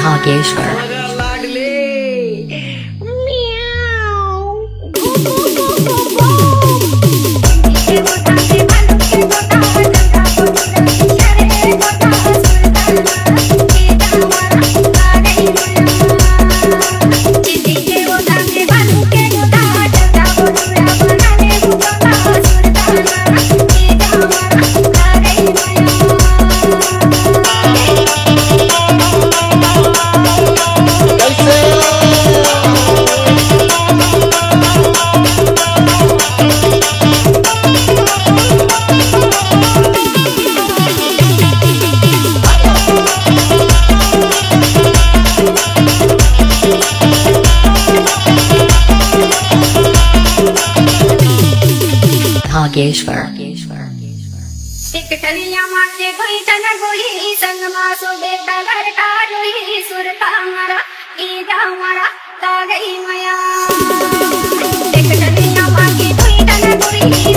Hogeshwar. Hogeshwar. टिकटलिया माथे कोई तना गोली संग मासो बेटा घर का रोही सुरता मारा ईदा मारा का गई माया टिकटलिया माथे कोई तना गोली